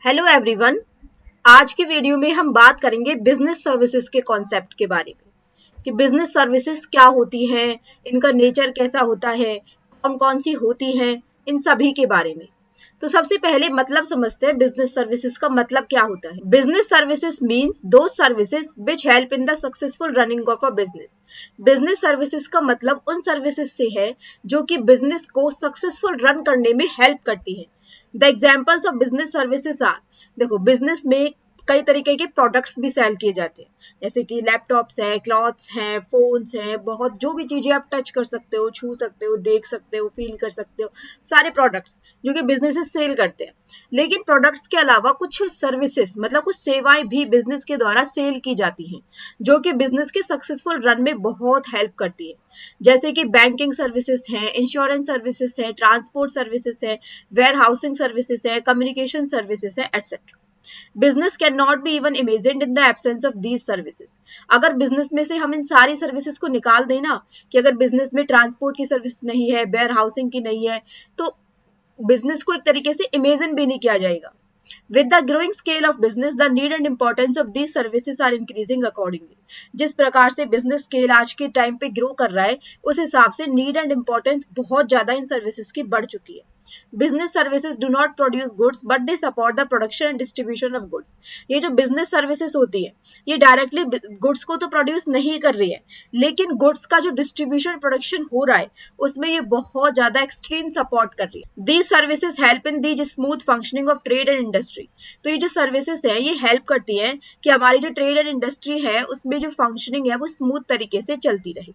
Hello everyone. आज की video में हम बात करेंगे बिजनेस सर्विसेज के कॉन्सेप्ट के बारे में कि बिजनेस सर्विसेज क्या होती हैं, इनका नेचर कैसा होता है, कौन कौन सी होती हैं, इन सभी के बारे में। तो सबसे पहले मतलब समझते हैं बिजनेस सर्विसेज का मतलब क्या होता है। बिजनेस सर्विसेज मींस दो services which help in the successful running of a business. Business services का मतलब उन सर्विसेज से है जो कि बिजनेस को सक्सेसफुल रन करने में हेल्प करती है। The examples of business services are, देखो बिजनेस में कई तरीके के प्रोडक्ट्स भी सेल किए जाते हैं, जैसे कि लैपटॉप्स हैं, क्लॉथ्स हैं, फोन्स हैं, बहुत जो भी चीजें आप टच कर सकते हो, छू सकते हो, देख सकते हो, फील कर सकते हो, सारे प्रोडक्ट्स जो कि बिजनेसेस सेल करते हैं। लेकिन प्रोडक्ट्स के अलावा कुछ सर्विसेज मतलब कुछ सेवाएं भी बिजनेस के द्वारा सेल की जाती हैं जो कि बिजनेस के सक्सेसफुल रन में बहुत हेल्प करती है, जैसे कि बैंकिंग सर्विसेज हैं, इंश्योरेंस सर्विसेज हैं, ट्रांसपोर्ट सर्विसेज है, वेयर हाउसिंग सर्विसेज है, कम्युनिकेशन सर्विसेज है, etcetera. Business can not be even imagined in the absence of these services. अगर बिजनेस में से हम इन सारी सर्विसेज को निकाल दें ना, कि अगर बिजनेस में ट्रांसपोर्ट की सर्विस नहीं है, वेयर हाउसिंग की नहीं है, तो बिजनेस को एक तरीके से इमेजिन भी नहीं किया जाएगा। With the growing scale of business, the need and importance of these services are increasing accordingly. जिस प्रकार से बिजनेस स्केल आज के टाइम पे ग्रो कर रहा है, उस हिसाब से नीड एंड इम्पोर्टेंस बहुत ज्यादा इन सर्विसेज की बढ़ चुकी है। Business services do not produce goods but they support the production and distribution of goods. ये जो बिजनेस सर्विसेज होती है, ये डायरेक्टली गुड्स को तो प्रोड्यूस नहीं कर रही है, लेकिन गुड्स का जो डिस्ट्रीब्यूशन प्रोडक्शन हो रहा है उसमें ये बहुत ज्यादा एक्सट्रीम सपोर्ट कर रही है। These services help in the smooth functioning of trade and industry. तो ये जो सर्विसेज है ये हेल्प करती है कि हमारी जो ट्रेड एंड इंडस्ट्री है उसमें जो फंक्शनिंग है वो स्मूथ तरीके से चलती रहे।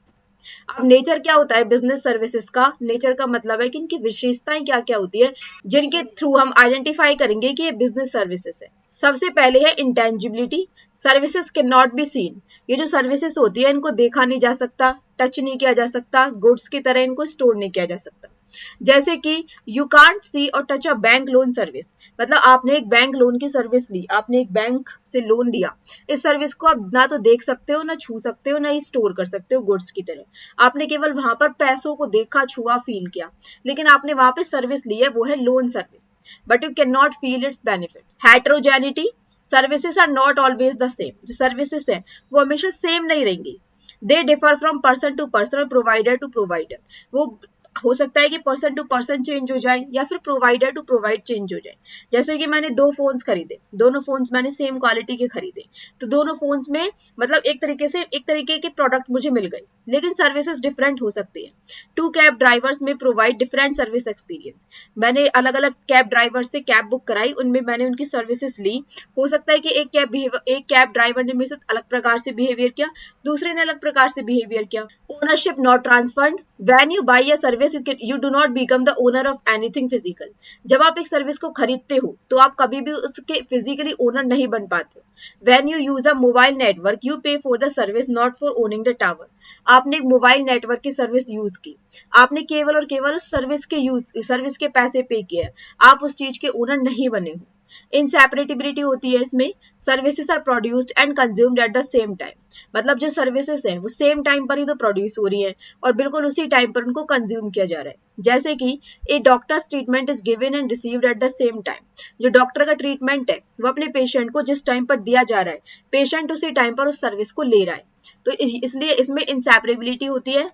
अब नेचर क्या होता है बिजनेस सर्विसेज का? नेचर का मतलब है कि इनकी विशेषताएं क्या क्या होती है जिनके थ्रू हम आइडेंटिफाई करेंगे कि ये बिजनेस सर्विसेज है। सबसे पहले है intangibility. Services can not be seen. ये जो सर्विसेज होती है इनको देखा नहीं जा सकता, टच नहीं किया जा सकता, गुड्स की तरह इनको स्टोर नहीं किया जा सकता। जैसे कि यू कांट सी और touch a bank loan service, मतलब आपने एक बैंक लोन की सर्विस ली, आपने एक बैंक से लोन लिया, इस सर्विस को आप ना तो देख सकते हो, ना छू सकते हो, ना ही स्टोर कर सकते हो गुड्स की तरह। आपने केवल वहां पर पैसों को देखा, छुआ, फील किया, लेकिन आपने वहां पे सर्विस ली है, वो है loan service, but you can not feel its benefits. Heterogeneity. Services are not always the same. जो सर्विसेज है वो हमेशा सेम नहीं रहेंगी। They differ from person to person और प्रोवाइडर टू प्रोवाइडर। वो हो सकता है कि पर्सन टू पर्सन चेंज हो जाए या फिर प्रोवाइडर टू प्रोवाइड चेंज हो जाए। जैसे कि मैंने दो फोन्स खरीदे, दोनों फोन्स मैंने सेम क्वालिटी के खरीदे, तो दोनों फोन्स में मतलब एक तरीके के प्रोडक्ट मुझे मिल गए, लेकिन सर्विसेज डिफरेंट हो सकती है। टू कैब ड्राइवर्स में प्रोवाइड डिफरेंट सर्विस एक्सपीरियंस। मैंने अलग अलग कैब ड्राइवर से कैब बुक कराई, उनमें मैंने उनकी सर्विसेज ली। हो सकता है कि एक कैब ड्राइवर ने मेरे साथ अलग प्रकार से बिहेवियर किया, दूसरे ने अलग प्रकार से बिहेवियर किया। Ownership not transferred. When you buy a service you do not become the owner of anything physical. जब आप एक सर्विस को खरीदते हो तो आप कभी भी उसके फिजिकली ओनर नहीं बन पाते। When you use a mobile network you pay for the service not for owning the tower. आपने एक मोबाइल नेटवर्क की सर्विस यूज की, आपने केवल और केवल उस सर्विस के पैसे पे किए, आप उस चीज के ओनर नहीं बने हो। इनसेपरेटिबिलिटी होती है इसमें। Services are produced and consumed at the same time. मतलब जो सर्विसेज हैं वो सेम टाइम पर ही तो प्रोड्यूस हो रही हैं और बिल्कुल उसी टाइम पर उनको कंज्यूम किया जा रहा है। जैसे कि a doctor's treatment is given and received at the same time. जो डॉक्टर का ट्रीटमेंट है वो अपने पेशेंट को जिस टाइम पर दिया जा रहा है, पेशेंट उसी टाइम पर उस सर्विस को ले रहा है, तो इसलिए इसमें इनसेपरेबिलिटी होती है।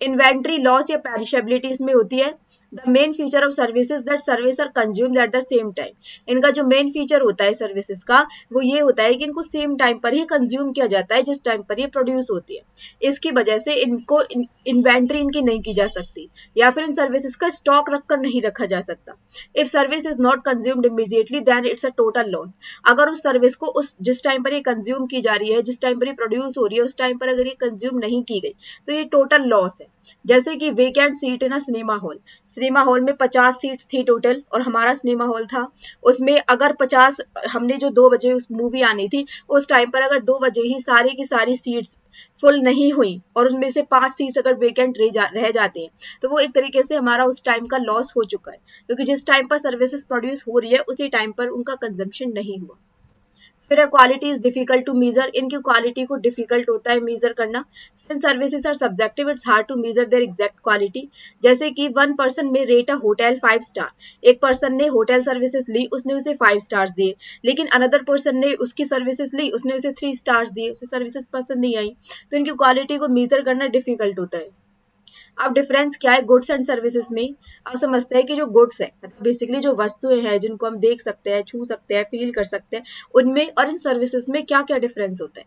इन्वेंट्री लॉस या पेरिशेबिलिटी इसमें होती है। The main feature of services that service are consumed at the same time. इनका जो मेन फीचर होता है सर्विसेज का वो ये होता है कि इनको सेम टाइम पर ही कंज्यूम किया जाता है जिस टाइम पर ये प्रोड्यूस होती है। इसकी वजह से इनको इन्वेंट्री इनकी नहीं की जा सकती या फिर इन सर्विसेज का स्टॉक रखकर नहीं रखा जा सकता। If service is not consumed immediately then it's a total loss. अगर उस सर्विस को उस जिस टाइम पर ये कंज्यूम की जा रही है, जिस टाइम पर ये प्रोड्यूस हो रही है, उस टाइम पर अगर ये कंज्यूम नहीं की गई तो ये टोटल लॉस है। जैसे कि वेकेंट सीट इन अ सिनेमा हॉल में 50 सीट्स थी टोटल और हमारा सिनेमा हॉल था, उसमें अगर 50 हमने जो 2 बजे उस मूवी आनी थी उस टाइम पर अगर 2 बजे ही सारी की सारी सीट्स फुल नहीं हुई और उनमें से 5 सीट्स अगर वेकेंट रह जाती हैं तो वो एक तरीके से हमारा उस टाइम का लॉस हो चुका है, क्योंकि जिस टाइम पर सर्विसेज प्रोड्यूस हो रही है उसी टाइम पर उनका कंजम्पशन नहीं हुआ। फिर quality is difficult to measure, इनकी क्वालिटी को डिफिकल्ट होता है मेजर करना। Since services are subjective it's hard to measure their exact quality. जैसे कि one person may rate a hotel 5 star, एक पर्सन ने होटल सर्विसेज ली, उसने उसे 5 स्टार्स दिए, लेकिन अनदर पर्सन ने उसकी सर्विसेज ली, उसने उसे 3 स्टार्स दिए, उसे सर्विसेज पसंद नहीं आई, तो इनकी क्वालिटी को मेजर करना डिफिकल्ट होता है। अब डिफरेंस क्या है गुड्स एंड सर्विसेज में? आप समझते हैं कि जो गुड्स है मतलब बेसिकली जो वस्तुएं हैं जिनको हम देख सकते हैं, छू सकते हैं, फील कर सकते हैं, उनमें और इन सर्विसेज में क्या क्या डिफरेंस होता है?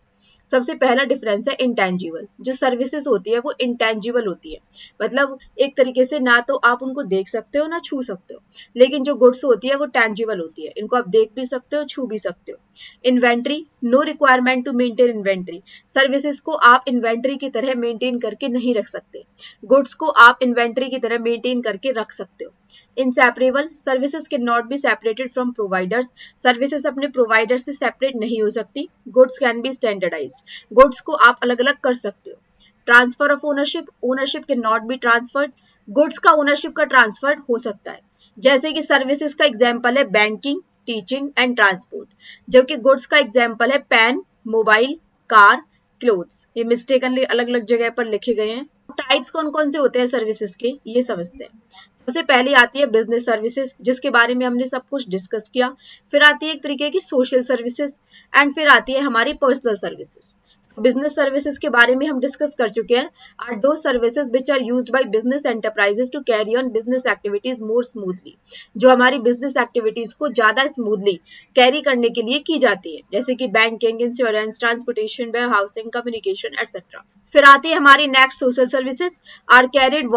सबसे पहला डिफरेंस है इंटेंजिबल। जो सर्विसेज होती है वो इंटेंजिबल होती है, मतलब एक तरीके से ना तो आप उनको देख सकते हो ना छू सकते हो, लेकिन जो गुड्स होती है वो टेंजिबल होती है, इनको आप देख भी सकते हो, छू भी सकते हो। Inventory, no requirement to maintain inventory, services को आप इन्वेंट्री की तरह मेंटेन करके नहीं रख सकते, गुड्स को आप इन्वेंट्री की तरह मेंटेन करके रख सकते हो। Inseparable, services can not be separated from providers, services अपने प्रोवाइडर से सेपरेट नहीं हो सकती। Goods can be standardized, goods को आप अलग अलग कर सकते हो। Transfer of ownership, ownership can not be transferred, goods का ओनरशिप का ट्रांसफर हो सकता है। जैसे कि सर्विसेज का एग्जाम्पल है बैंकिंग, टीचिंग एंड ट्रांसपोर्ट, जबकि गुड्स का एग्जाम्पल है पेन, मोबाइल, कार, क्लोथ्स। ये मिस्टेकनली अलग अलग जगह पर लिखे गए हैं। टाइप्स कौन कौन से होते हैं सर्विसेज के, ये समझते हैं। सबसे पहले आती है बिजनेस सर्विसेज, जिसके बारे में हमने सब कुछ डिस्कस किया। फिर आती है एक तरीके की सोशल सर्विसेज, एंड फिर आती है हमारी पर्सनल सर्विसेज। बिजनेस सर्विसेज के बारे में हम डिस्कस कर चुके हैं। Are those services which are used by business enterprises to carry on business activities more smoothly, जो हमारी बिजनेस एक्टिविटीज को ज्यादा स्मूथली कैरी करने के लिए की जाती है, जैसे कि banking, insurance, transportation, warehousing, communication etcetera. फिर आती है हमारी next social services, are carried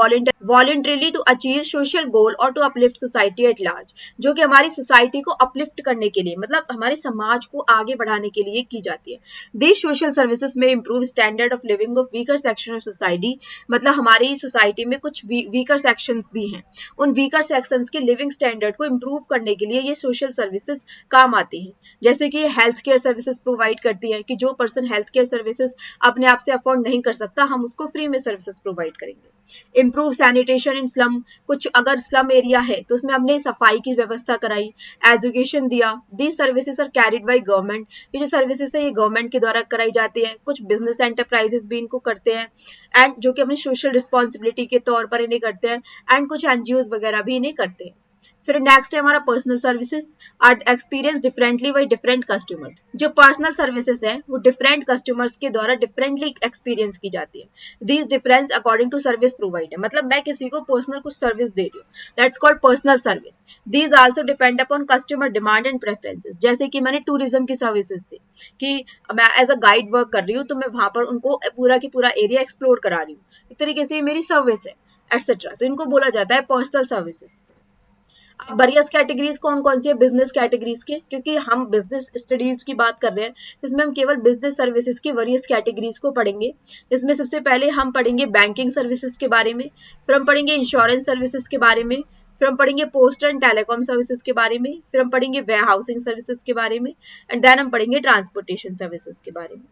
voluntarily to achieve social goal और to uplift society at large, जो कि हमारी सोसाइटी को अपलिफ्ट करने के लिए, मतलब हमारे समाज को आगे बढ़ाने के लिए की जाती है। दीज सोशल सर्विसेज में improve standard of living of weaker section of society, मतलब हमारी सोसाइटी में कुछ वीकर सेक्शंस भी हैं, उन वीकर सेक्शंस के लिविंग स्टैंडर्ड को इम्प्रूव करने के लिए ये सोशल सर्विसेज काम आती हैं। जैसे कि हेल्थ केयर सर्विसेज प्रोवाइड करती है कि जो पर्सन हेल्थ केयर सर्विसेज अपने आप से अफोर्ड नहीं कर सकता, हम उसको फ्री में सर्विसेज प्रोवाइड करेंगे। इम्प्रूव सैनिटेशन इन स्लम, कुछ अगर स्लम एरिया है तो उसमें हमने सफाई की व्यवस्था कराई, एजुकेशन दिया। These services are carried by government, ये जो सर्विसेज है ये गवर्नमेंट के द्वारा कराई जाती है। कुछ बिजनेस एंटरप्राइजेस भी इनको करते हैं, एंड जो कि अपनी सोशल रिस्पॉन्सिबिलिटी के तौर पर इन्हें करते हैं, एंड कुछ एनजीओज वगैरह भी इन्हें करते हैं। फिर नेक्स्ट है हमारा personal services, are experience differently by different customers. जो पर्सनल सर्विसेज है वो डिफरेंट कस्टमर्स के द्वारा डिफरेंटली एक्सपीरियंस की जाती है। These difference according to service provider, मतलब मैं किसी को पर्सनल कुछ सर्विस दे रही हूँ, that's called personal service. These also depend upon customer demand and preferences. जैसे कि मैंने टूरिज्म की सर्विसेज दी कि मैं एज अ गाइड वर्क कर रही हूँ, तो मैं वहां पर उनको पूरा की पूरा एरिया एक्सप्लोर करा रही हूँ, एक तरीके से मेरी सर्विस है एटसेट्रा, तो इनको बोला जाता है पर्सनल सर्विसेज। अब वेरियस कैटेगरीज कौन कौन सी है बिजनेस कैटेगरीज के, क्योंकि हम बिजनेस स्टडीज की बात कर रहे हैं, इसमें हम केवल बिजनेस सर्विसेज की वेरियस कैटेगरीज को पढ़ेंगे। इसमें सबसे पहले हम पढ़ेंगे बैंकिंग सर्विसेज के बारे में, फिर हम पढ़ेंगे इंश्योरेंस सर्विसेज के बारे में, फिर हम पढ़ेंगे पोस्ट एंड टेलीकॉम सर्विसेज के बारे में, फिर हम पढ़ेंगे वेयर हाउसिंग सर्विसेज के बारे में, एंड देन हम पढ़ेंगे ट्रांसपोर्टेशन सर्विसेज के बारे में।